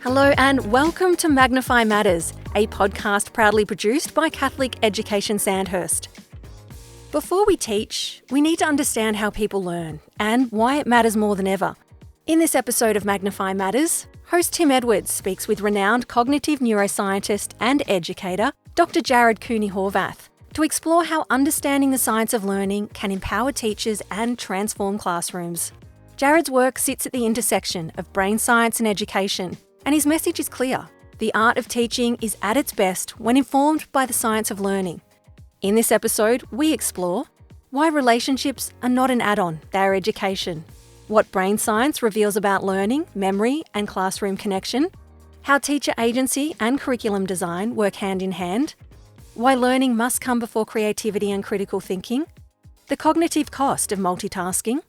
Hello and welcome to Magnify Matters, a podcast proudly produced by Catholic Education Sandhurst. Before we teach, we need to understand how people learn and why it matters more than ever. In this episode of Magnify Matters, host Tim Edwards speaks with renowned cognitive neuroscientist and educator Dr Jared Cooney Horvath to explore how understanding the science of learning can empower teachers and transform classrooms. Jared's work sits at the intersection of brain science and education, and his message is clear. The art of teaching is at its best when informed by the science of learning. In this episode, we explore why relationships are not an add-on, they are education, what brain science reveals about learning, memory, and classroom connection, how teacher agency and curriculum design work hand in hand, why learning must come before creativity and critical thinking, the cognitive cost of multitasking,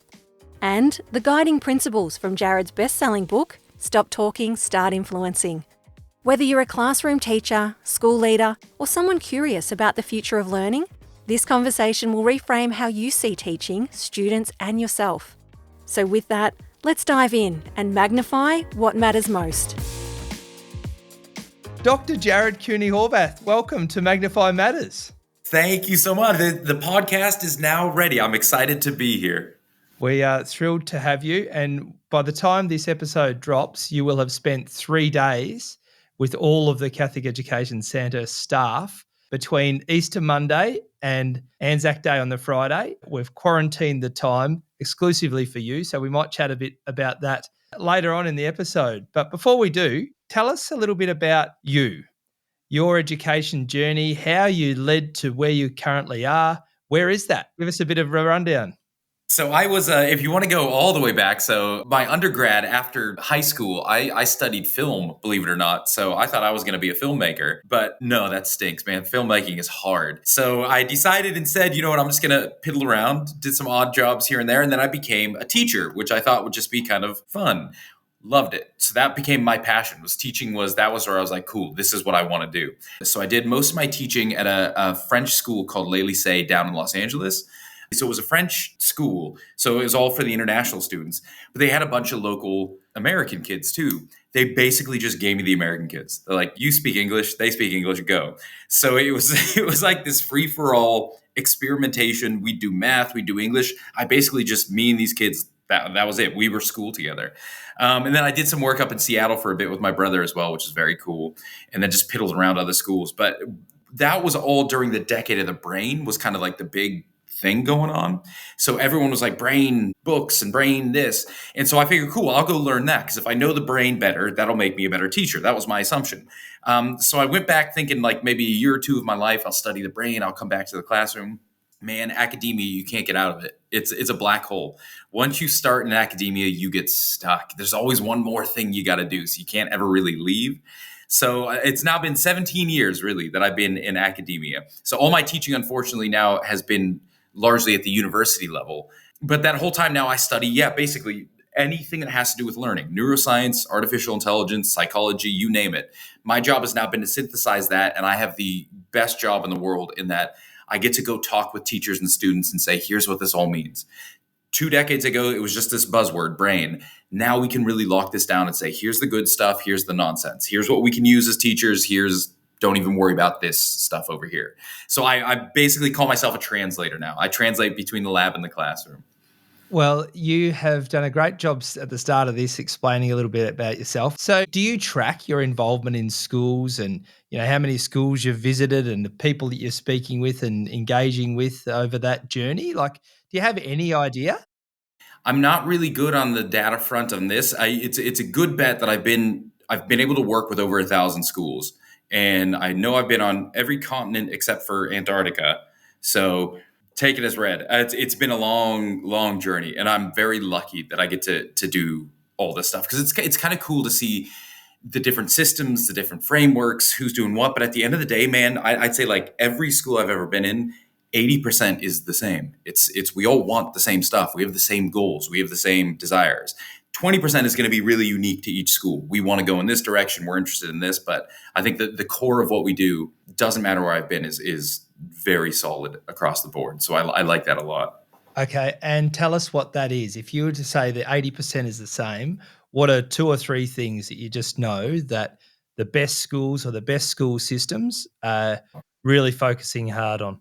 and the guiding principles from Jared's best-selling book, Stop Talking, Start Influencing. Whether you're a classroom teacher, school leader, or someone curious about the future of learning, this conversation will reframe how you see teaching, students, and yourself. So with that, let's dive in and magnify what matters most. Dr. Jared Cooney Horvath, welcome to Magnify Matters. Thank you so much. The podcast is now ready. I'm excited to be here. We are thrilled to have you. And by the time this episode drops, you will have spent 3 days with all of the Catholic Education Sandhurst staff between Easter Monday and Anzac Day on the Friday. We've quarantined the time exclusively for you, so we might chat a bit about that later on in the episode. But before we do, tell us a little bit about you, your education journey, how you led to where you currently are. Where is that? Give us a bit of a rundown. So I was, if you want to go all the way back, so my undergrad after high school, I studied film, believe it or not. So I thought I was going to be a filmmaker, but no, that stinks, man. Filmmaking is hard. So I decided instead, you know what, I'm just going to piddle around, did some odd jobs here and there. And then I became a teacher, which I thought would just be kind of fun. Loved it. So that became my passion. That was where I was like, cool, this is what I want to do. So I did most of my teaching at a French school called Les Lycées down in Los Angeles. So it was a French school, so it was all for the international students. But they had a bunch of local American kids too. They basically just gave me the American kids. They're like, you speak English, they speak English, go. So it was like this free-for-all experimentation. We do math, we do English. Me and these kids, that was it. We were school together. And then I did some work up in Seattle for a bit with my brother as well, which is very cool. And then just piddled around other schools. But that was all during the decade of the brain, was kind of like the big thing going on. So everyone was like brain books and brain this. And so I figured, cool, I'll go learn that, because if I know the brain better, that'll make me a better teacher. That was my assumption. So I went back thinking like maybe a year or two of my life, I'll study the brain. I'll come back to the classroom. Man, academia, you can't get out of it. It's a black hole. Once you start in academia, you get stuck. There's always one more thing you got to do. So you can't ever really leave. So it's now been 17 years really that I've been in academia. So all my teaching, unfortunately, now has been largely at the university level. But that whole time now I study, basically anything that has to do with learning, neuroscience, artificial intelligence, psychology, you name it. My job has now been to synthesize that. And I have the best job in the world in that I get to go talk with teachers and students and say, here's what this all means. 2 decades ago, it was just this buzzword, brain. Now we can really lock this down and say, here's the good stuff. Here's the nonsense. Here's what we can use as teachers. Don't even worry about this stuff over here. So I basically call myself a translator now. I translate between the lab and the classroom. Well, you have done a great job at the start of this explaining a little bit about yourself. So do you track your involvement in schools and, how many schools you've visited and the people that you're speaking with and engaging with over that journey? Like, do you have any idea? I'm not really good on the data front on this. It's a good bet that I've been able to work with over 1,000 schools. And I know I've been on every continent except for Antarctica. So take it as read. It's been a long, long journey. And I'm very lucky that I get to do all this stuff, because it's kind of cool to see the different systems, the different frameworks, who's doing what. But at the end of the day, man, I'd say like every school I've ever been in, 80% is the same. It's we all want the same stuff. We have the same goals. We have the same desires. 20% is going to be really unique to each school. We want to go in this direction. We're interested in this. But I think that the core of what we do, doesn't matter where I've been, is very solid across the board. So I like that a lot. Okay, and tell us what that is. If you were to say that 80% is the same, what are two or three things that you just know that the best schools or the best school systems are really focusing hard on?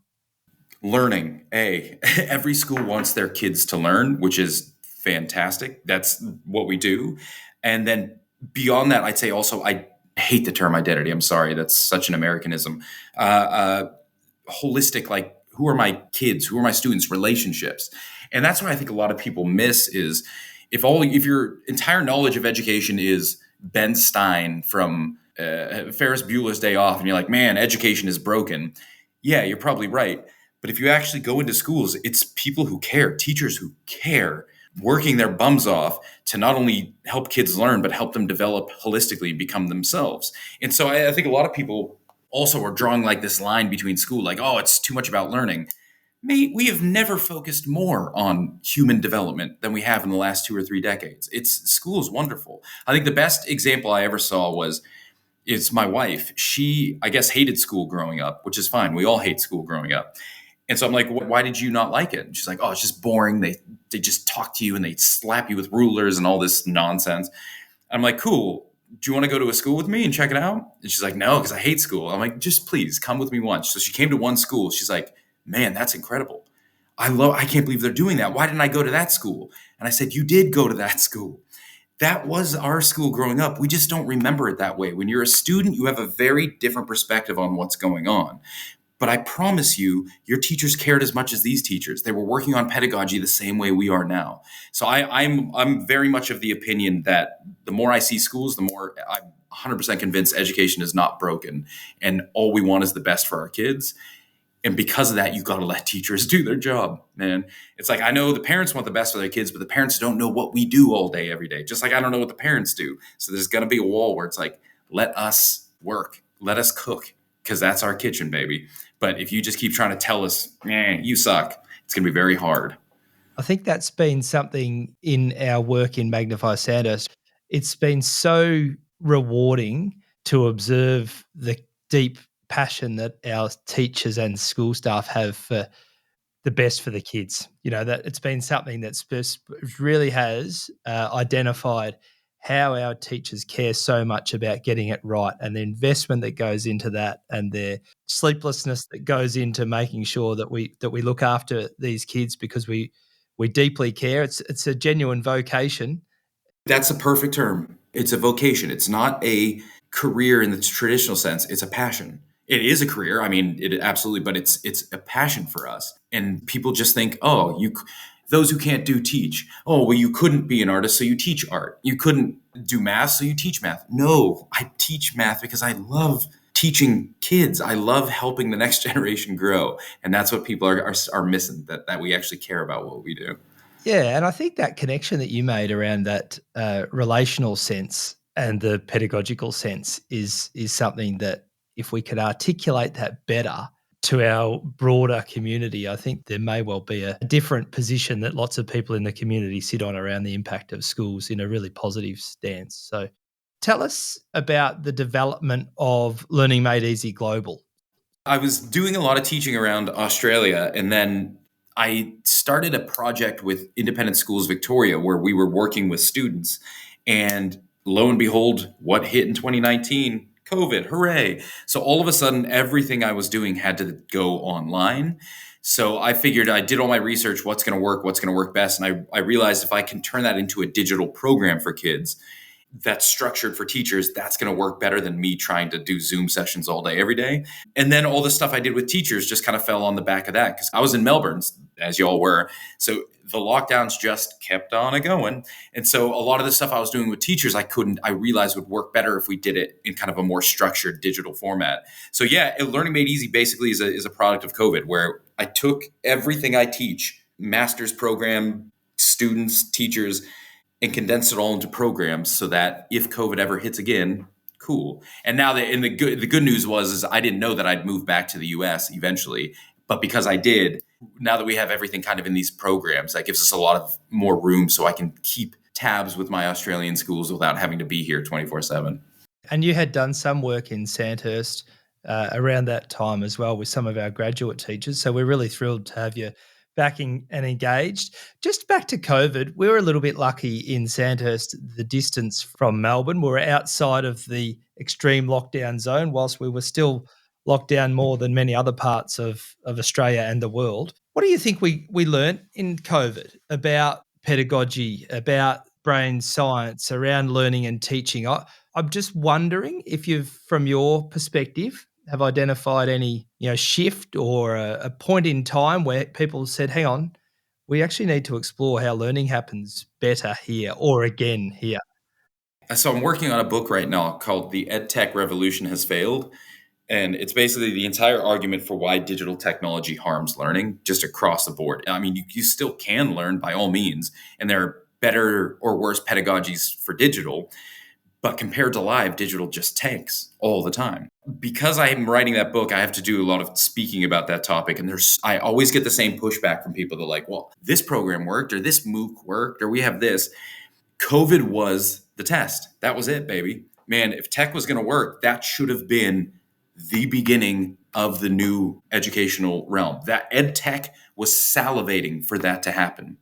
Learning. Every school wants their kids to learn, which is fantastic. That's what we do. And then beyond that, I'd say also, I hate the term identity. I'm sorry. That's such an Americanism. Holistic, like, who are my kids? Who are my students? Relationships. And that's what I think a lot of people miss is if your entire knowledge of education is Ben Stein from Ferris Bueller's Day Off, and you're like, man, education is broken. Yeah, you're probably right. But if you actually go into schools, it's people who care, teachers who care, working their bums off to not only help kids learn, but help them develop holistically and become themselves. And so I think a lot of people also are drawing like this line between school, like, oh, it's too much about learning. Mate, we have never focused more on human development than we have in the last 2 or 3 decades. School is wonderful. I think the best example I ever saw is my wife. She, I guess, hated school growing up, which is fine. We all hate school growing up. And so I'm like, why did you not like it? And she's like, oh, it's just boring. They just talk to you and they slap you with rulers and all this nonsense. I'm like, cool. Do you want to go to a school with me and check it out? And she's like, no, because I hate school. I'm like, just please come with me once. So she came to one school. She's like, man, that's incredible. I can't believe they're doing that. Why didn't I go to that school? And I said, you did go to that school. That was our school growing up. We just don't remember it that way. When you're a student, you have a very different perspective on what's going on. But I promise you, your teachers cared as much as these teachers. They were working on pedagogy the same way we are now. So I'm very much of the opinion that the more I see schools, the more I'm 100% convinced education is not broken, and all we want is the best for our kids. And because of that, you got to let teachers do their job, man. It's like, I know the parents want the best for their kids, but the parents don't know what we do all day, every day. Just like I don't know what the parents do. So there's going to be a wall where it's like, let us work, let us cook, because that's our kitchen, baby. But if you just keep trying to tell us, you suck, it's going to be very hard. I think that's been something in our work in Magnify Sandhurst. It's been so rewarding to observe the deep passion that our teachers and school staff have for the best for the kids. You know, that it's been something that's really has identified how our teachers care so much about getting it right, and the investment that goes into that, and their sleeplessness that goes into making sure that we look after these kids because we deeply care. It's a genuine vocation. That's a perfect term. It's a vocation. It's not a career in the traditional sense. It's a passion. It is a career. I mean, it absolutely, but it's a passion for us. And people just think, oh, those who can't teach. Oh, well, you couldn't be an artist, so you teach art. You couldn't do math, so you teach math. No, I teach math because I love teaching kids. I love helping the next generation grow. And that's what people are missing, that we actually care about what we do. Yeah, and I think that connection that you made around that relational sense and the pedagogical sense is something that if we could articulate that better to our broader community, I think there may well be a different position that lots of people in the community sit on around the impact of schools in a really positive stance. So tell us about the development of Learning Made Easy Global. I was doing a lot of teaching around Australia, and then I started a project with Independent Schools Victoria where we were working with students. And lo and behold, what hit in 2019? COVID, hooray. So all of a sudden, everything I was doing had to go online. So I figured, I did all my research, what's going to work best. And I realized if I can turn that into a digital program for kids that's structured for teachers, that's going to work better than me trying to do Zoom sessions all day, every day. And then all the stuff I did with teachers just kind of fell on the back of that, because I was in Melbourne, as you all were. So the lockdowns just kept on going. And so a lot of the stuff I was doing with teachers, I realized would work better if we did it in kind of a more structured digital format. So yeah, Learning Made Easy basically is a product of COVID, where I took everything I teach, master's program, students, teachers, and condense it all into programs so that if COVID ever hits again, cool. And now the good news is I didn't know that I'd move back to the US eventually, but because I did, now that we have everything kind of in these programs, that gives us a lot of more room so I can keep tabs with my Australian schools without having to be here 24/7. And you had done some work in Sandhurst around that time as well with some of our graduate teachers. So we're really thrilled to have you backing and engaged. Just back to COVID, we were a little bit lucky in Sandhurst, the distance from Melbourne. We were outside of the extreme lockdown zone, whilst we were still locked down more than many other parts of Australia and the world. What do you think we learnt in COVID about pedagogy, about brain science, around learning and teaching? I'm just wondering if you've, from your perspective, have identified any, shift or a point in time where people said, hang on, we actually need to explore how learning happens better here or again here. So I'm working on a book right now called The EdTech Revolution Has Failed. And it's basically the entire argument for why digital technology harms learning just across the board. I mean, you still can learn by all means, and there are better or worse pedagogies for digital. But compared to live, digital just tanks all the time. Because I'm writing that book, I have to do a lot of speaking about that topic. And I always get the same pushback from people. They're like, well, this program worked, or this MOOC worked, or we have this. COVID was the test. That was it, baby. Man, if tech was going to work, that should have been the beginning of the new educational realm. That ed tech was salivating for that to happen.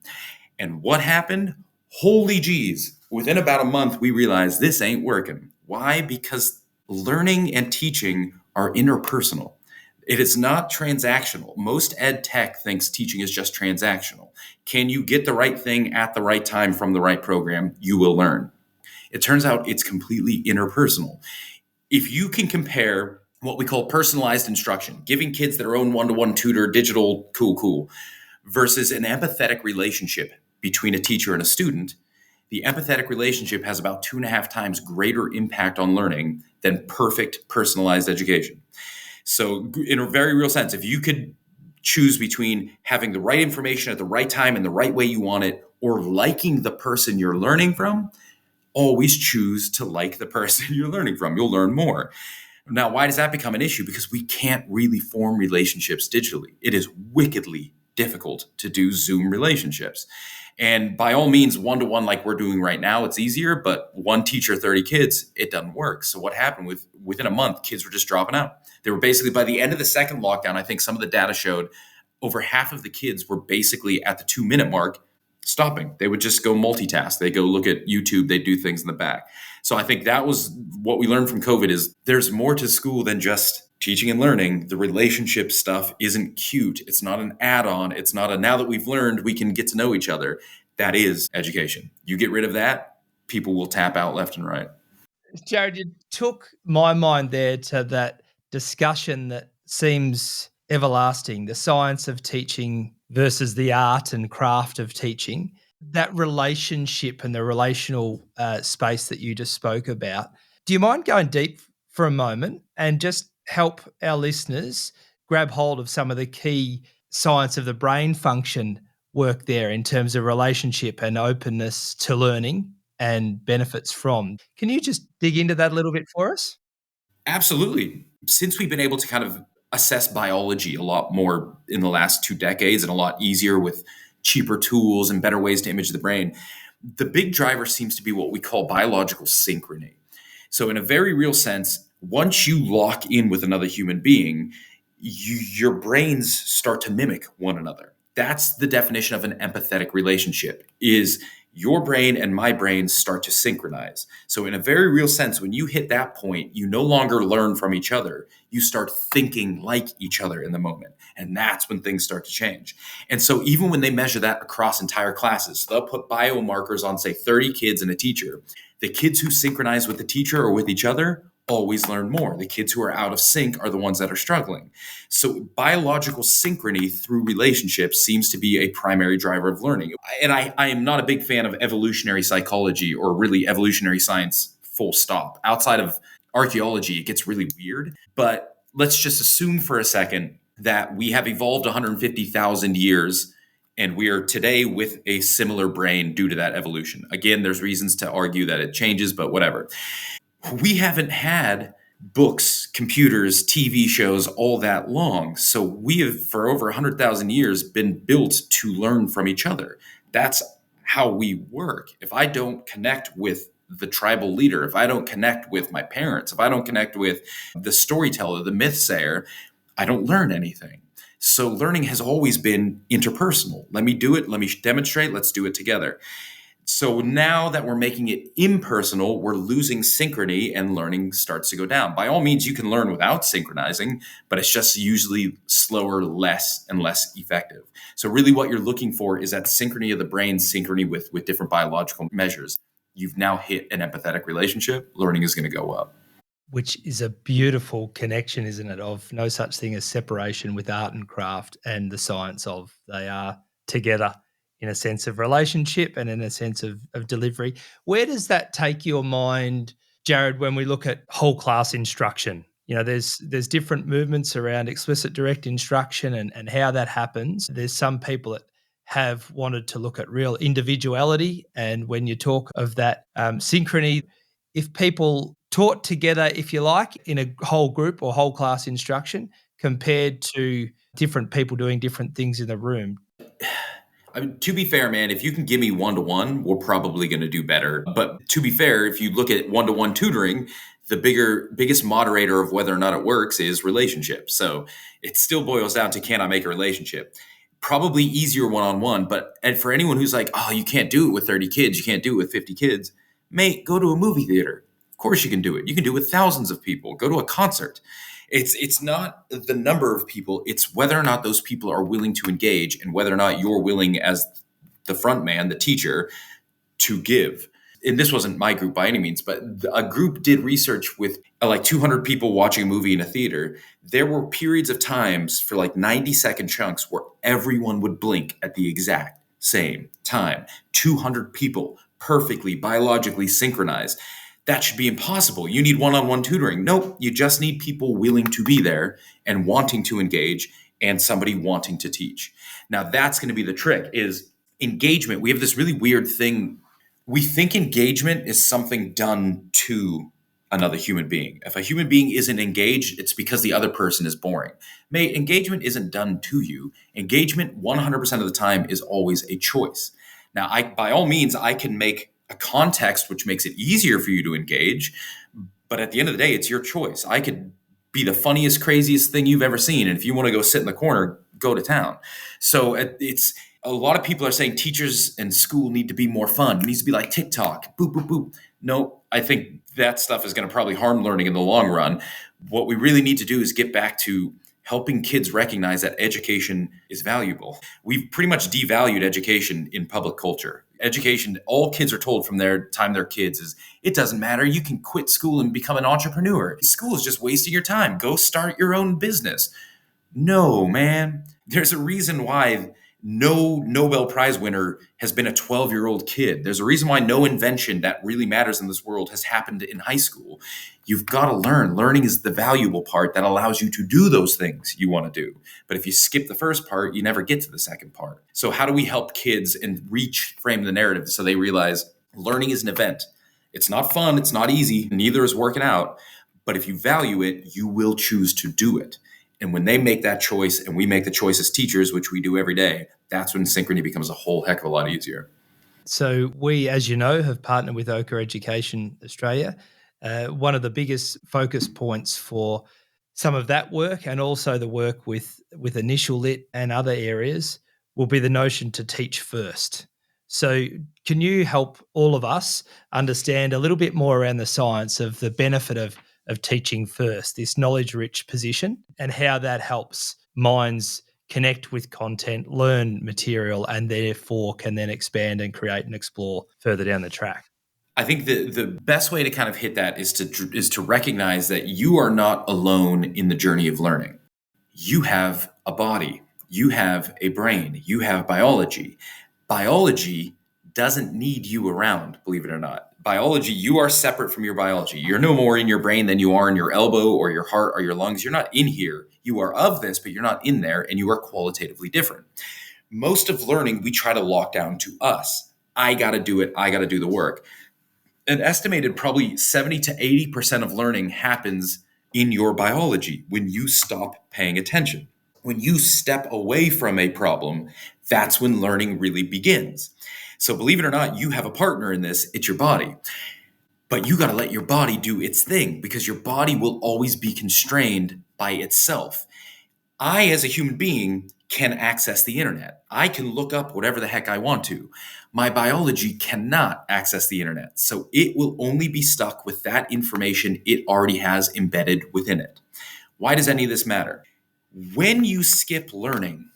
And what happened? Holy geez. Within about a month, we realized this ain't working. Why? Because learning and teaching are interpersonal. It is not transactional. Most ed tech thinks teaching is just transactional. Can you get the right thing at the right time from the right program? You will learn. It turns out it's completely interpersonal. If you can compare what we call personalized instruction, giving kids their own one-to-one tutor, digital, cool, versus an empathetic relationship between a teacher and a student, the empathetic relationship has about 2.5 times greater impact on learning than perfect personalized education. So in a very real sense, if you could choose between having the right information at the right time in the right way you want it, or liking the person you're learning from, always choose to like the person you're learning from. You'll learn more. Now, why does that become an issue? Because we can't really form relationships digitally. It is wickedly difficult to do Zoom relationships. And by all means, one-to-one like we're doing right now, it's easier, but one teacher, 30 kids, it doesn't work. So what happened within a month, kids were just dropping out. They were basically, by the end of the second lockdown, I think some of the data showed over half of the kids were basically at the 2-minute mark stopping. They would just go multitask. They go look at YouTube. They do things in the back. So I think that was what we learned from COVID is there's more to school than just teaching and learning. The relationship stuff isn't cute. It's not an add-on. It's not a now that we've learned, we can get to know each other. That is education. You get rid of that, people will tap out left and right. Jared, you took my mind there to that discussion that seems everlasting, the science of teaching versus the art and craft of teaching. That relationship and the relational space that you just spoke about. Do you mind going deep for a moment and just help our listeners grab hold of some of the key science of the brain function work there in terms of relationship and openness to learning and benefits from? Can you just dig into that a little bit for us? Absolutely. Since we've been able to kind of assess biology a lot more in the last 2 decades and a lot easier with cheaper tools and better ways to image the brain, the big driver seems to be what we call biological synchrony. So in a very real sense, once you lock in with another human being, your brains start to mimic one another. That's the definition of an empathetic relationship, is your brain and my brain start to synchronize. So in a very real sense, when you hit that point, you no longer learn from each other. You start thinking like each other in the moment. And that's when things start to change. And so even when they measure that across entire classes, they'll put biomarkers on, say, 30 kids and a teacher. The kids who synchronize with the teacher or with each other always learn more. The kids who are out of sync are the ones that are struggling. So biological synchrony through relationships seems to be a primary driver of learning. And I am not a big fan of evolutionary psychology or really evolutionary science, full stop. Outside of archaeology, it gets really weird. But let's just assume for a second that we have evolved 150,000 years and we are today with a similar brain due to that evolution. Again, there's reasons to argue that it changes, but whatever. We haven't had books, computers, TV shows all that long. So we have, for over 100,000 years, been built to learn from each other. That's how we work. If I don't connect with the tribal leader, if I don't connect with my parents, if I don't connect with the storyteller, the myth sayer, I don't learn anything. So learning has always been interpersonal. Let me do it. Let me demonstrate. Let's do it together. So now that we're making it impersonal, we're losing synchrony and learning starts to go down. By all means, you can learn without synchronizing, but it's just usually slower, less and less effective. So really what you're looking for is that synchrony of the brain, synchrony with different biological measures. You've now hit an empathetic relationship. Learning is going to go up. Which is a beautiful connection, isn't it, of no such thing as separation with art and craft and the science of. They are together in a sense of relationship and in a sense of delivery. Where does that take your mind, Jared, when we look at whole class instruction? There's different movements around explicit direct instruction and how that happens. There's some people that have wanted to look at real individuality. And when you talk of that synchrony, if people taught together, if you like, in a whole group or whole class instruction compared to different people doing different things in the room. I mean, to be fair, man, if you can give me one-to-one, we're probably going to do better. But to be fair, if you look at one-to-one tutoring, the biggest moderator of whether or not it works is relationship. So it still boils down to, can I make a relationship? Probably easier one-on-one. And for anyone who's like, oh, you can't do it with 30 kids, you can't do it with 50 kids, mate, go to a movie theater. Of course you can do it. You can do it with thousands of people. Go to a concert. It's not the number of people. It's whether or not those people are willing to engage and whether or not you're willing as the front man, the teacher, to give. And this wasn't my group by any means, but a group did research with like 200 people watching a movie in a theater. There were periods of times for like 90-second chunks where everyone would blink at the exact same time. 200 people perfectly biologically synchronized. That should be impossible. You need one-on-one tutoring. Nope, you just need people willing to be there and wanting to engage and somebody wanting to teach. Now that's going to be the trick, is engagement. We have this really weird thing. We think engagement is something done to another human being. If a human being isn't engaged, it's because the other person is boring. Mate, engagement isn't done to you. Engagement 100% of the time is always a choice. Now, by all means, I can make a context which makes it easier for you to engage, but at the end of the day, it's your choice. I could be the funniest, craziest thing you've ever seen, and if you want to go sit in the corner, go to town. So it's a lot of people are saying teachers and school need to be more fun. It needs to be like TikTok, boop, boop, boop. No, I think that stuff is going to probably harm learning in the long run. What we really need to do is get back to helping kids recognize that education is valuable. We've pretty much devalued education in public culture. Education, all kids are told from their time they're kids, is it doesn't matter. You can quit school and become an entrepreneur. School is just wasting your time. Go start your own business. No, man. There's a reason why no Nobel Prize winner has been a 12-year-old kid. There's a reason why no invention that really matters in this world has happened in high school. You've got to learn. Learning is the valuable part that allows you to do those things you want to do. But if you skip the first part, you never get to the second part. So how do we help kids and frame the narrative so they realize learning is an event? It's not fun. It's not easy. Neither is working out. But if you value it, you will choose to do it. And when they make that choice and we make the choice as teachers, which we do every day, that's when synchrony becomes a whole heck of a lot easier. So we, as you know, have partnered with Catholic Education Australia. One of the biggest focus points for some of that work and also the work with Initial Lit and other areas will be the notion to teach first. So can you help all of us understand a little bit more around the science of the benefit of teaching first, this knowledge-rich position, and how that helps minds connect with content, learn material, and therefore can then expand and create and explore further down the track? I think the best way to kind of hit that is to recognize that you are not alone in the journey of learning. You have a body, you have a brain, you have biology. Biology doesn't need you around, believe it or not. Biology, you are separate from your biology. You're no more in your brain than you are in your elbow or your heart or your lungs. You're not in here. You are of this, but you're not in there, and you are qualitatively different. Most of learning, we try to lock down to us. I got to do it. I got to do the work. An estimated probably 70 to 80% of learning happens in your biology when you stop paying attention. When you step away from a problem, that's when learning really begins. So believe it or not, you have a partner in this. It's your body. But you got to let your body do its thing because your body will always be constrained by itself. I, as a human being, can access the internet. I can look up whatever the heck I want to. My biology cannot access the internet. So it will only be stuck with that information it already has embedded within it. Why does any of this matter? When you skip learning,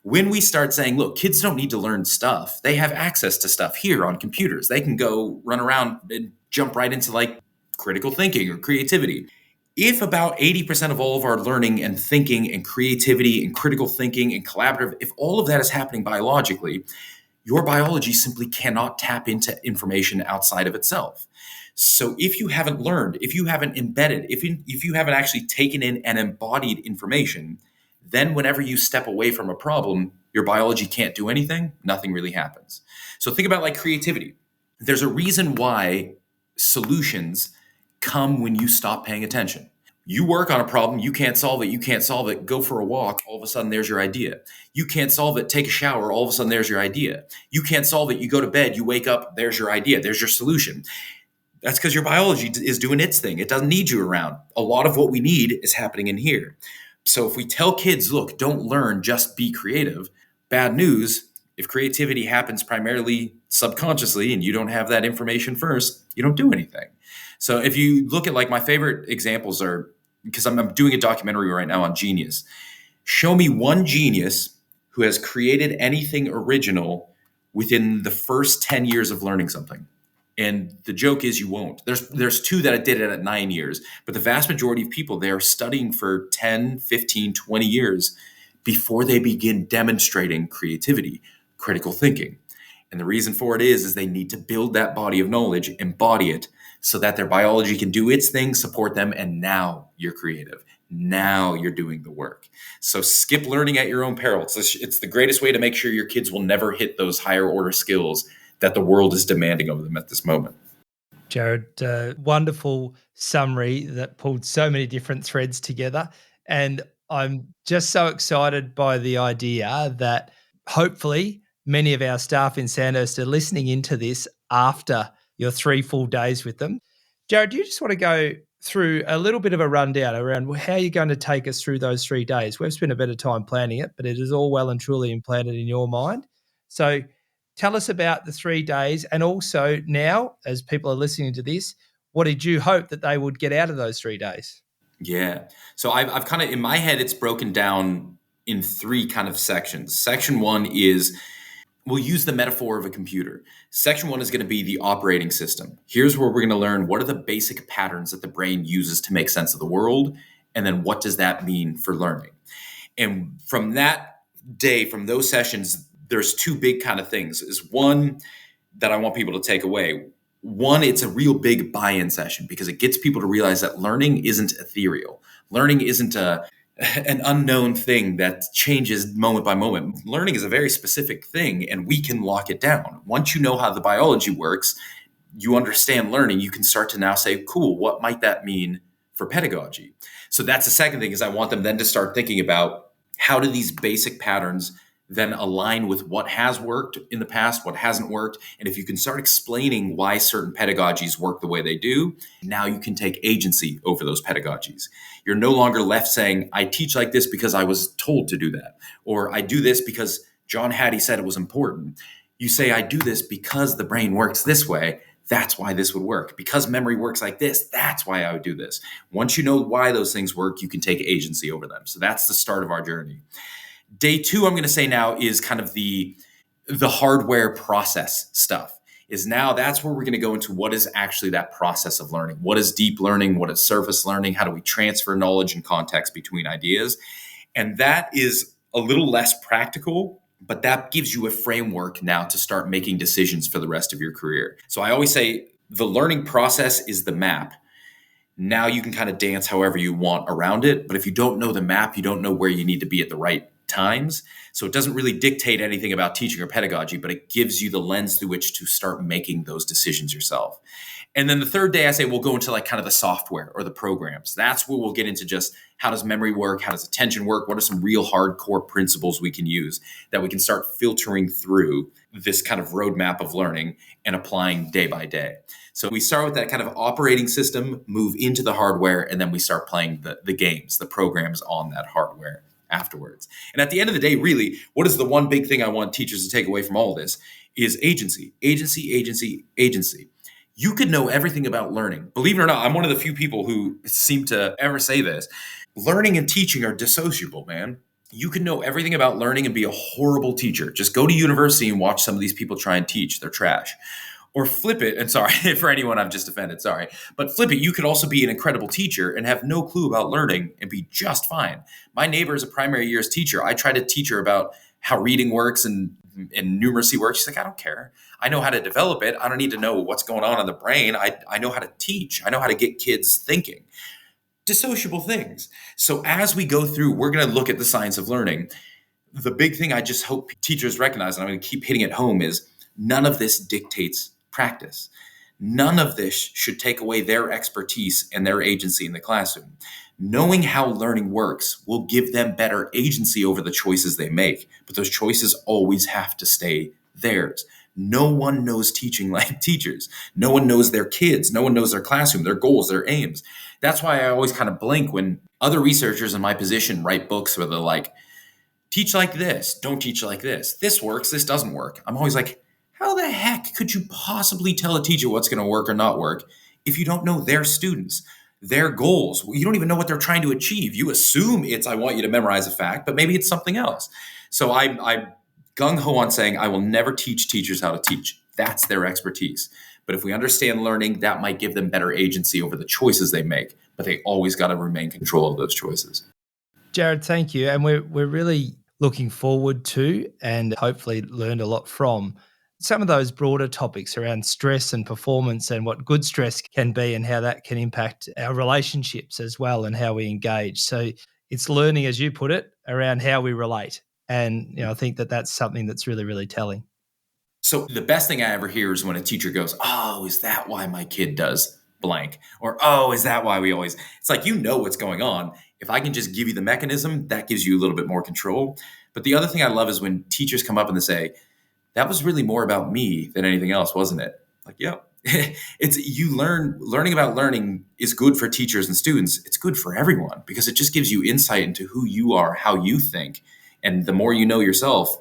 when we start saying, look, kids don't need to learn stuff. They have access to stuff here on computers. They can go run around and jump right into like critical thinking or creativity. If about 80% of all of our learning and thinking and creativity and critical thinking and collaborative, if all of that is happening biologically, your biology simply cannot tap into information outside of itself. So if you haven't learned, if you haven't embedded, if you haven't actually taken in and embodied information, then whenever you step away from a problem, your biology can't do anything, nothing really happens. So think about like creativity. There's a reason why solutions come when you stop paying attention. You work on a problem, you can't solve it, go for a walk, all of a sudden there's your idea. You can't solve it, take a shower, all of a sudden there's your idea. You can't solve it, you go to bed, you wake up, there's your idea, there's your solution. That's because your biology is doing its thing. It doesn't need you around. A lot of what we need is happening in here. So if we tell kids, look, don't learn, just be creative, bad news, if creativity happens primarily subconsciously and you don't have that information first, you don't do anything. So if you look at like my favorite examples are, because I'm doing a documentary right now on genius. Show me one genius who has created anything original within the first 10 years of learning something. And the joke is you won't. There's two that did it at 9 years, but the vast majority of people, they're studying for 10, 15, 20 years before they begin demonstrating creativity, critical thinking. And the reason for it is they need to build that body of knowledge, embody it, so that their biology can do its thing, support them, and now you're creative. Now you're doing the work. So skip learning at your own peril. It's the greatest way to make sure your kids will never hit those higher order skills that the world is demanding of them at this moment. Jared, wonderful summary that pulled so many different threads together. And I'm just so excited by the idea that hopefully many of our staff in Sandhurst are listening into this after your 3 full days with them. Jared, do you just want to go through a little bit of a rundown around how you're going to take us through those 3 days? We've spent a bit of time planning it, but it is all well and truly implanted in your mind. So tell us about the 3 days, and also now, as people are listening to this, what did you hope that they would get out of those 3 days? Yeah. So I've kind of, in my head, it's broken down in 3 kind of sections. Section 1 is, we'll use the metaphor of a computer. Section 1 is going to be the operating system. Here's where we're going to learn what are the basic patterns that the brain uses to make sense of the world, and then what does that mean for learning. And from that day, from those sessions, there's 2 big kind of things. Is one that I want people to take away. One, it's a real big buy-in session because it gets people to realize that learning isn't ethereal. Learning isn't an unknown thing that changes moment by moment. Learning is a very specific thing, and we can lock it down. Once you know how the biology works, you understand learning, you can start to now say, cool, what might that mean for pedagogy? So that's the second thing, is I want them then to start thinking about how do these basic patterns then align with what has worked in the past, what hasn't worked. And if you can start explaining why certain pedagogies work the way they do, now you can take agency over those pedagogies. You're no longer left saying, I teach like this because I was told to do that, or I do this because John Hattie said it was important. You say, I do this because the brain works this way. That's why this would work. Because memory works like this, that's why I would do this. Once you know why those things work, you can take agency over them. So that's the start of our journey. Day 2, I'm going to say now, is kind of the hardware process stuff. Is now that's where we're going to go into what is actually that process of learning. What is deep learning? What is surface learning? How do we transfer knowledge and context between ideas? And that is a little less practical, but that gives you a framework now to start making decisions for the rest of your career. So I always say the learning process is the map. Now you can kind of dance however you want around it. But if you don't know the map, you don't know where you need to be at the right times. So it doesn't really dictate anything about teaching or pedagogy, but it gives you the lens through which to start making those decisions yourself. And then the third day, I say we'll go into like kind of the software or the programs. That's where we'll get into just how does memory work? How does attention work? What are some real hardcore principles we can use that we can start filtering through this kind of roadmap of learning and applying day by day? So we start with that kind of operating system, move into the hardware, and then we start playing the games, the programs on that hardware afterwards. And at the end of the day, really, what is the one big thing I want teachers to take away from all of this is agency, agency, agency, agency. You could know everything about learning. Believe it or not, I'm one of the few people who seem to ever say this. Learning and teaching are dissociable, man. You can know everything about learning and be a horrible teacher. Just go to university and watch some of these people try and teach. They're trash. Or flip it, and sorry for anyone I've just offended, sorry. But flip it, you could also be an incredible teacher and have no clue about learning and be just fine. My neighbor is a primary years teacher. I try to teach her about how reading works and numeracy works. She's like, I don't care. I know how to develop it. I don't need to know what's going on in the brain. I know how to teach. I know how to get kids thinking. Dissociable things. So as we go through, we're going to look at the science of learning. The big thing I just hope teachers recognize, and I'm going to keep hitting it home, is none of this dictates practice. None of this should take away their expertise and their agency in the classroom. Knowing how learning works will give them better agency over the choices they make, but those choices always have to stay theirs. No one knows teaching like teachers. No one knows their kids. No one knows their classroom, their goals, their aims. That's why I always kind of blink when other researchers in my position write books where they're like, teach like this, don't teach like this. This works, this doesn't work. I'm always like, how the heck could you possibly tell a teacher what's going to work or not work if you don't know their students, their goals? You don't even know what they're trying to achieve. You assume it's, I want you to memorize a fact, but maybe it's something else. So I'm gung-ho on saying I will never teach teachers how to teach. That's their expertise. But if we understand learning, that might give them better agency over the choices they make, but they always got to remain in control of those choices. Jared, thank you. And we're really looking forward to and hopefully learned a lot from some of those broader topics around stress and performance and what good stress can be and how that can impact our relationships as well and how we engage. So it's learning, as you put it, around how we relate. And I think that that's something that's really, really telling. So the best thing I ever hear is when a teacher goes, oh, is that why my kid does blank? Or, oh, is that why we always, it's like, what's going on. If I can just give you the mechanism, that gives you a little bit more control. But the other thing I love is when teachers come up and they say, that was really more about me than anything else, wasn't it? Like, yeah, it's learning about learning is good for teachers and students. It's good for everyone because it just gives you insight into who you are, how you think. And the more you know yourself,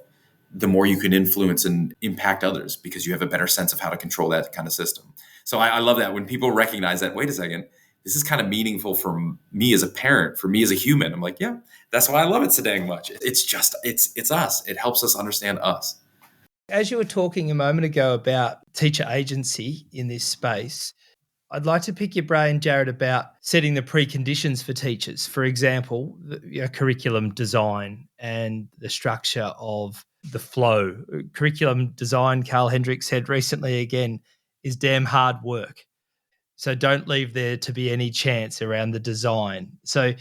the more you can influence and impact others because you have a better sense of how to control that kind of system. So I love that when people recognize that, wait a second, this is kind of meaningful for me as a parent, for me as a human. I'm like, yeah, that's why I love it so dang much. It's us. It helps us understand us. As you were talking a moment ago about teacher agency in this space, I'd like to pick your brain, Jared, about setting the preconditions for teachers. For example, curriculum design and the structure of the flow. Curriculum design, Carl Hendricks said recently again, is damn hard work. So don't leave there to be any chance around the design. So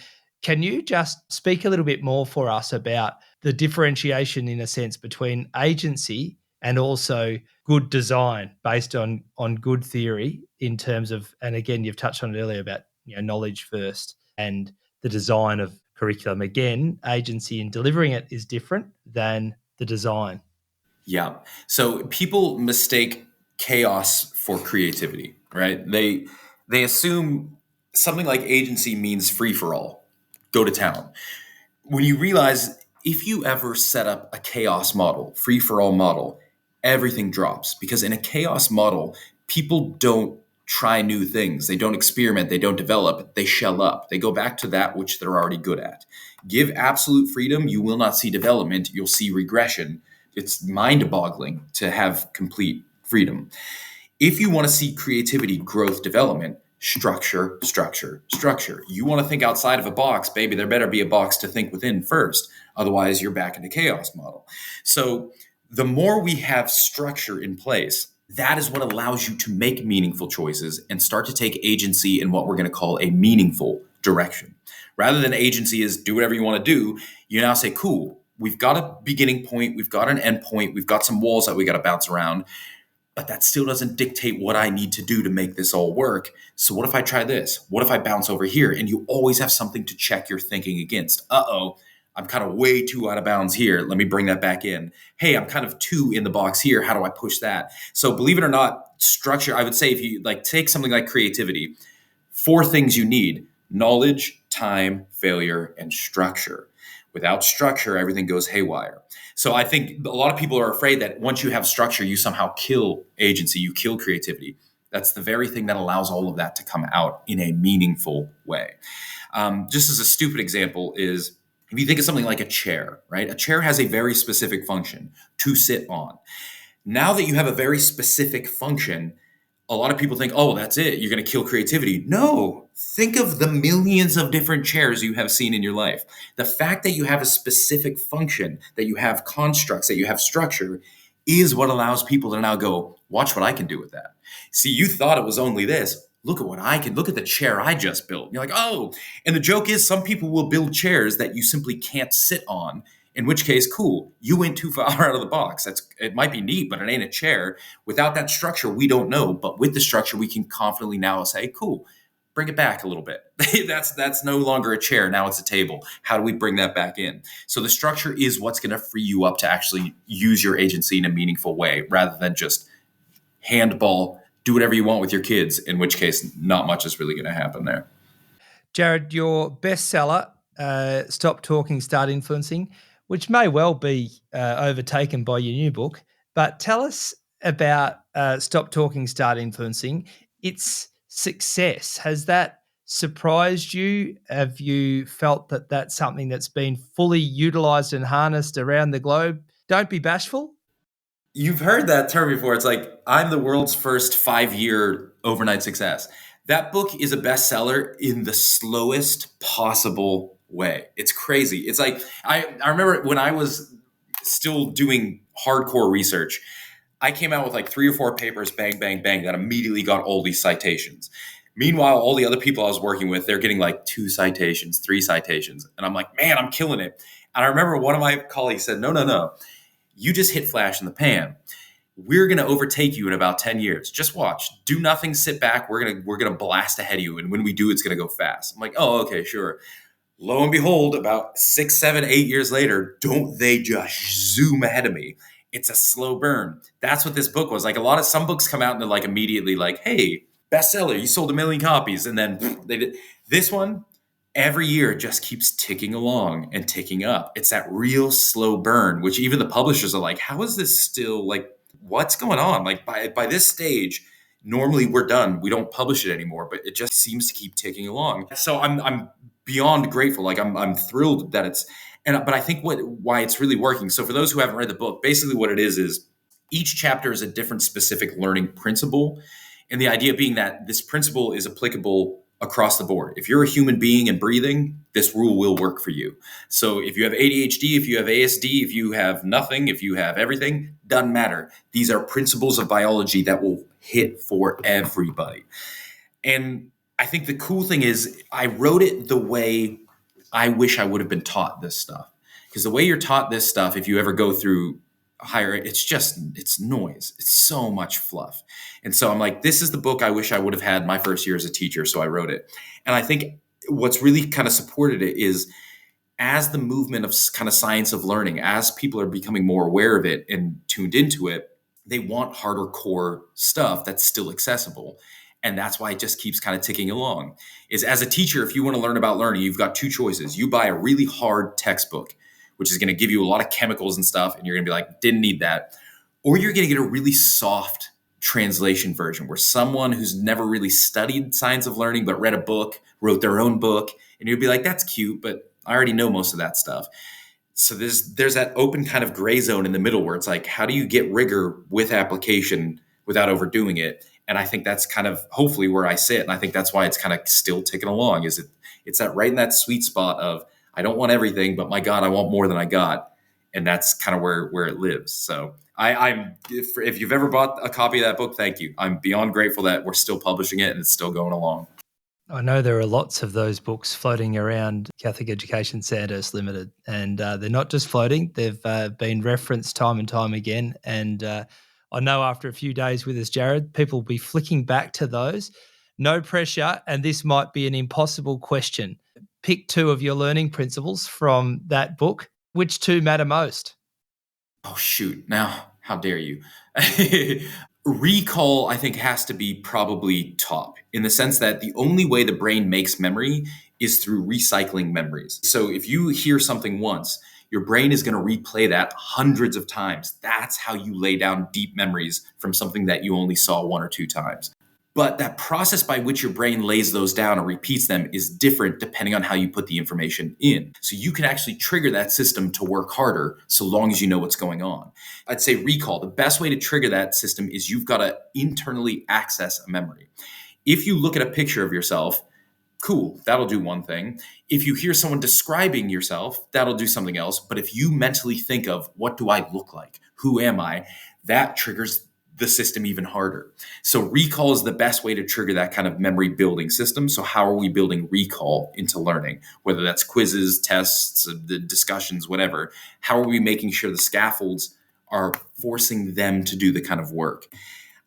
can you just speak a little bit more for us about the differentiation, in a sense, between agency and also good design based on good theory in terms of, and again, you've touched on it earlier about knowledge first and the design of curriculum. Again, agency in delivering it is different than the design. Yeah. So people mistake chaos for creativity, right? They assume something like agency means free for all, go to town. When you realize if you ever set up a chaos model, free for all model, everything drops because in a chaos model, people don't try new things. They don't experiment. They don't develop. They shell up. They go back to that which they're already good at. Give absolute freedom. You will not see development. You'll see regression. It's mind-boggling to have complete freedom. If you want to see creativity, growth, development, structure, structure, structure. You want to think outside of a box, baby, there better be a box to think within first. Otherwise, you're back in the chaos model. So the more we have structure in place, that is what allows you to make meaningful choices and start to take agency in what we're going to call a meaningful direction. Rather than agency is do whatever you want to do, you now say, cool, we've got a beginning point, we've got an end point, we've got some walls that we got to bounce around, but that still doesn't dictate what I need to do to make this all work. So what if I try this? What if I bounce over here? And you always have something to check your thinking against. I'm kind of way too out of bounds here. Let me bring that back in. Hey, I'm kind of too in the box here. How do I push that? So believe it or not, structure, I would say if you like take something like creativity, 4 things you need: knowledge, time, failure, and structure. Without structure, everything goes haywire. So I think a lot of people are afraid that once you have structure, you somehow kill agency, you kill creativity. That's the very thing that allows all of that to come out in a meaningful way. Just as a stupid example is, if you think of something like a chair, right? A chair has a very specific function: to sit on. Now that you have a very specific function, a lot of people think, oh, that's it, you're going to kill creativity. No, think of the millions of different chairs you have seen in your life. The fact that you have a specific function, that you have constructs, that you have structure, is what allows people to now go, watch what I can do with that. See, you thought it was only this. Look at what I can, look at the chair I just built. And you're like, oh, and the joke is some people will build chairs that you simply can't sit on. In which case, cool, you went too far out of the box. It might be neat, but it ain't a chair. Without that structure, we don't know. But with the structure, we can confidently now say, cool, bring it back a little bit. That's no longer a chair. Now it's a table. How do we bring that back in? So the structure is what's going to free you up to actually use your agency in a meaningful way, rather than just handball, do whatever you want with your kids, in which case not much is really going to happen there. Jared, your bestseller, Stop Talking, Start Influencing, which may well be overtaken by your new book. But tell us about Stop Talking, Start Influencing. Its success, has that surprised you? Have you felt that that's something that's been fully utilized and harnessed around the globe? Don't be bashful. You've heard that term before. It's like, I'm the world's first 5-year overnight success. That book is a bestseller in the slowest possible way. It's crazy. It's like, I remember when I was still doing hardcore research, I came out with like 3 or 4 papers, bang, bang, bang, that immediately got all these citations. Meanwhile, all the other people I was working with, they're getting like 2 citations, 3 citations. And I'm like, man, I'm killing it. And I remember one of my colleagues said, no. You just hit flash in the pan. We're going to overtake you in about 10 years. Just watch. Do nothing. Sit back. We're going to blast ahead of you. And when we do, it's going to go fast. I'm like, oh, okay, sure. Lo and behold, about 6, 7, 8 years later, don't they just zoom ahead of me? It's a slow burn. That's what this book was. Like some books come out and they're like immediately like, hey, bestseller, you sold 1 million copies. And then they did this one. Every year it just keeps ticking along and ticking up. It's that real slow burn, which even the publishers are like, how is this still, like, what's going on? Like by this stage, normally we're done. We don't publish it anymore, but it just seems to keep ticking along. So I'm beyond grateful. Like I'm thrilled that but I think why it's really working. So for those who haven't read the book, basically what it is each chapter is a different specific learning principle. And the idea being that this principle is applicable across the board. If you're a human being and breathing, this rule will work for you. So if you have ADHD, if you have ASD, if you have nothing, if you have everything, doesn't matter. These are principles of biology that will hit for everybody. And I think the cool thing is I wrote it the way I wish I would have been taught this stuff. Because the way you're taught this stuff, if you ever go through higher, it's noise. It's so much fluff. And so I'm like, this is the book I wish I would have had my first year as a teacher. So I wrote it. And I think what's really kind of supported it is as the movement of kind of science of learning, as people are becoming more aware of it and tuned into it, they want harder core stuff that's still accessible. And that's why it just keeps kind of ticking along. Is as a teacher, if you want to learn about learning, you've got 2 choices. You buy a really hard textbook, which is going to give you a lot of chemicals and stuff. And you're going to be like, didn't need that. Or you're going to get a really soft translation version where someone who's never really studied science of learning, but read a book, wrote their own book. And you'll be like, that's cute, but I already know most of that stuff. So there's that open kind of gray zone in the middle where it's like, how do you get rigor with application without overdoing it? And I think that's kind of hopefully where I sit. And I think that's why it's kind of still ticking along it's that right in that sweet spot of, I don't want everything, but my God, I want more than I got. And that's kind of where it lives. So if you've ever bought a copy of that book, thank you. I'm beyond grateful that we're still publishing it and it's still going along. I know there are lots of those books floating around Catholic Education Sandhurst Limited, and they're not just floating, they've been referenced time and time again. And I know after a few days with us, Jared, people will be flicking back to those. No pressure, and this might be an impossible question. Pick two of your learning principles from that book. Which two matter most? Oh, shoot. Now, how dare you? Recall, I think, has to be probably top in the sense that the only way the brain makes memory is through recycling memories. So if you hear something once, your brain is going to replay that hundreds of times. That's how you lay down deep memories from something that you only saw one or two times. But that process by which your brain lays those down and repeats them is different depending on how you put the information in. So you can actually trigger that system to work harder so long as you know what's going on. I'd say recall, the best way to trigger that system is you've got to internally access a memory. If you look at a picture of yourself, cool, that'll do one thing. If you hear someone describing yourself, that'll do something else. But if you mentally think of what do I look like? Who am I? That triggers the system even harder. So recall is the best way to trigger that kind of memory building system. So how are we building recall into learning? Whether that's quizzes, tests, the discussions, whatever. How are we making sure the scaffolds are forcing them to do the kind of work?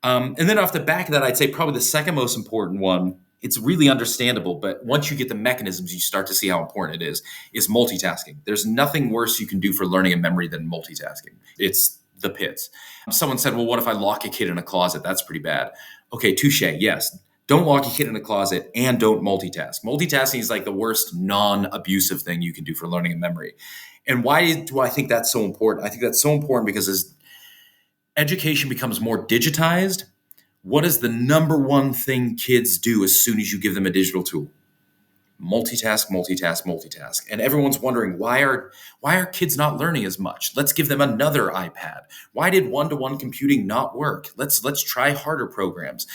And then off the back of that, I'd say probably the second most important one, it's really understandable, but once you get the mechanisms, you start to see how important it is multitasking. There's nothing worse you can do for learning and memory than multitasking. It's the pits. Someone said, well, what if I lock a kid in a closet? That's pretty bad. Okay, touche, yes. Don't lock a kid in a closet and don't multitask. Multitasking is like the worst non-abusive thing you can do for learning and memory. And why do I think that's so important? I think that's so important because as education becomes more digitized, what is the number one thing kids do as soon as you give them a digital tool? Multitask, multitask, multitask. And everyone's wondering, why are kids not learning as much? Let's give them another iPad. Why did one-to-one computing not work? Let's try harder programs.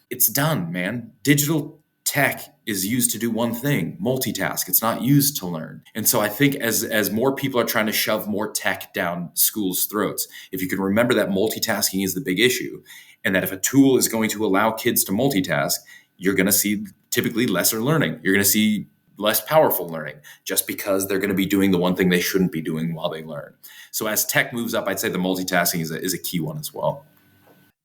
It's done, man. Digital tech is used to do one thing, multitask. It's not used to learn. And so I think as more people are trying to shove more tech down schools' throats, if you can remember that multitasking is the big issue, and that if a tool is going to allow kids to multitask, you're going to see typically lesser learning. You're going to see less powerful learning just because they're going to be doing the one thing they shouldn't be doing while they learn. So as tech moves up, I'd say the multitasking is a key one as well.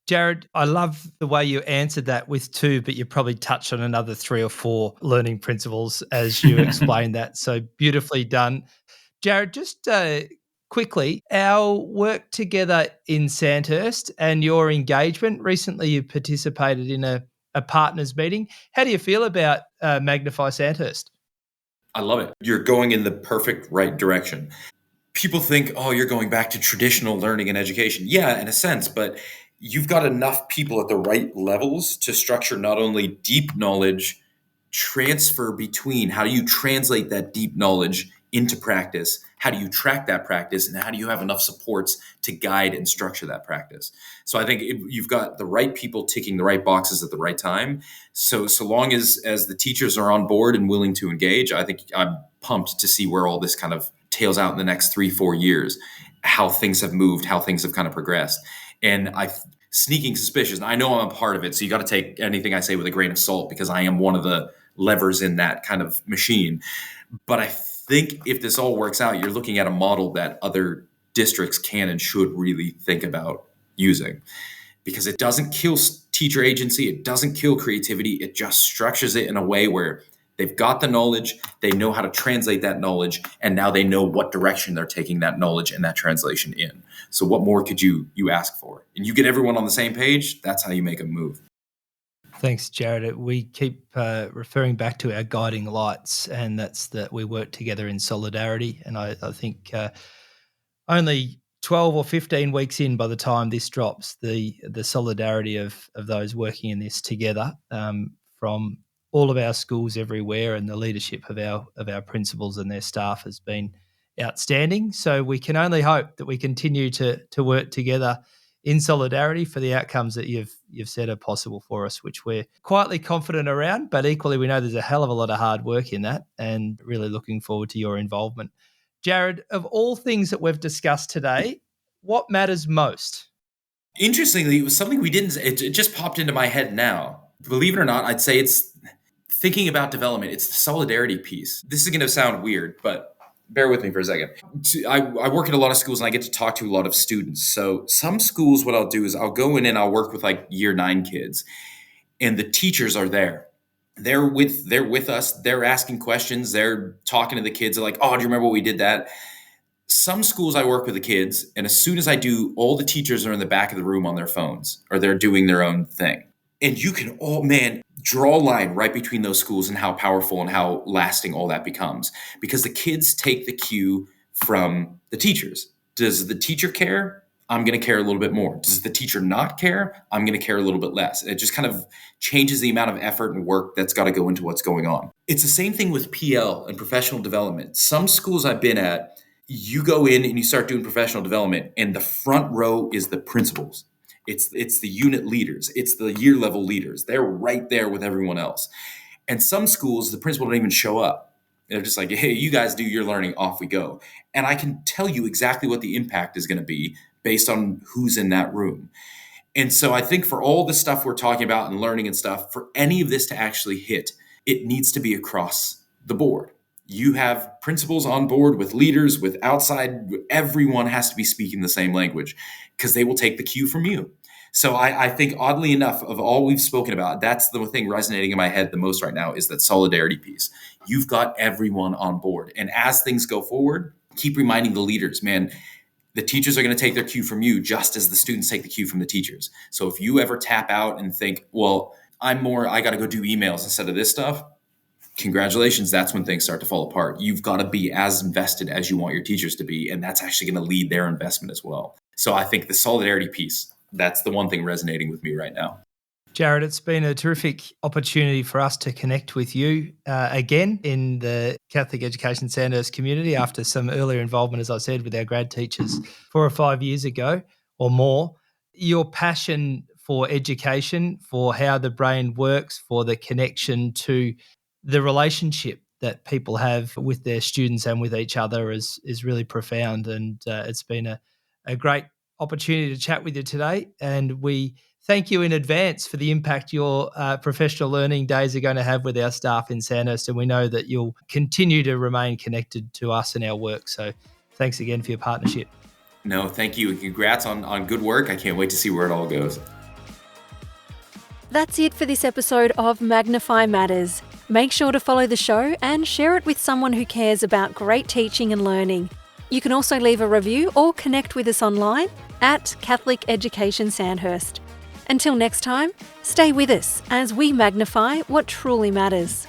Jared, I love the way you answered that with two, but you probably touched on another 3 or 4 learning principles as you explained that. So beautifully done. Jared, just quickly, our work together in Sandhurst and your engagement. Recently, you participated in a partners meeting. How do you feel about Magnify Sandhurst? I love it. You're going in the perfect right direction. People think, oh, you're going back to traditional learning and education. Yeah, in a sense, but you've got enough people at the right levels to structure not only deep knowledge, transfer between how do you translate that deep knowledge into practice, how do you track that practice, and how do you have enough supports to guide and structure that practice. So I think you've got the right people ticking the right boxes at the right time. So long as the teachers are on board and willing to engage, I think I'm pumped to see where all this kind of tails out in the next 3-4 years, how things have moved, how things have kind of progressed. And sneaking suspicion, I know I'm a part of it, so you got to take anything I say with a grain of salt because I am one of the levers in that kind of machine. But I think if this all works out, you're looking at a model that other districts can and should really think about using, because it doesn't kill teacher agency, it doesn't kill creativity, it just structures it in a way where they've got the knowledge, they know how to translate that knowledge, and now they know what direction they're taking that knowledge and that translation in. So what more could you ask for? And you get everyone on the same page, that's how you make a move. Thanks, Jared. We keep referring back to our guiding lights, and that's that we work together in solidarity. And I think only 12 or 15 weeks in by the time this drops, the solidarity of those working in this together from all of our schools everywhere, and the leadership of our principals and their staff has been outstanding. So we can only hope that we continue to work together in solidarity for the outcomes that you've said are possible for us, which we're quietly confident around, but equally we know there's a hell of a lot of hard work in that, and really looking forward to your involvement. Jared, of all things that we've discussed today, what matters most? Interestingly, it was something we didn't, it just popped into my head now. Believe it or not, I'd say it's thinking about development, it's the solidarity piece. This is going to sound weird, but bear with me for a second. I work in a lot of schools and I get to talk to a lot of students. So some schools, what I'll do is I'll go in and I'll work with like year 9 kids, and the teachers are there. They're with us. They're asking questions. They're talking to the kids. They're like, oh, do you remember what we did that? Some schools I work with the kids, and as soon as I do, all the teachers are in the back of the room on their phones, or they're doing their own thing. And you can, draw a line right between those schools and how powerful and how lasting all that becomes. Because the kids take the cue from the teachers. Does the teacher care? I'm going to care a little bit more. Does the teacher not care? I'm going to care a little bit less. It just kind of changes the amount of effort and work that's got to go into what's going on. It's the same thing with PL and professional development. Some schools I've been at, you go in and you start doing professional development, and the front row is the principals. It's the unit leaders. It's the year level leaders. They're right there with everyone else. And some schools, the principal don't even show up. They're just like, hey, you guys do your learning, off we go. And I can tell you exactly what the impact is going to be based on who's in that room. And so I think for all the stuff we're talking about and learning and stuff, for any of this to actually hit, it needs to be across the board. You have principals on board with leaders, with outside, everyone has to be speaking the same language because they will take the cue from you. So I think oddly enough, of all we've spoken about, that's the thing resonating in my head the most right now is that solidarity piece. You've got everyone on board. And as things go forward, keep reminding the leaders, man, the teachers are going to take their cue from you just as the students take the cue from the teachers. So if you ever tap out and think, well, I got to go do emails instead of this stuff, congratulations, that's when things start to fall apart. You've got to be as invested as you want your teachers to be, and that's actually going to lead their investment as well. So I think the solidarity piece, that's the one thing resonating with me right now. Jared, it's been a terrific opportunity for us to connect with you again in the Catholic Education Sandhurst community after some earlier involvement, as I said, with our grad teachers 4 or 5 years ago or more. Your passion for education, for how the brain works, for the connection to the relationship that people have with their students and with each other is really profound. And it's been a great opportunity to chat with you today. And we thank you in advance for the impact your professional learning days are going to have with our staff in Sandhurst. And we know that you'll continue to remain connected to us and our work. So thanks again for your partnership. No, thank you. And congrats on good work. I can't wait to see where it all goes. That's it for this episode of Magnify Matters. Make sure to follow the show and share it with someone who cares about great teaching and learning. You can also leave a review or connect with us online at Catholic Education Sandhurst. Until next time, stay with us as we magnify what truly matters.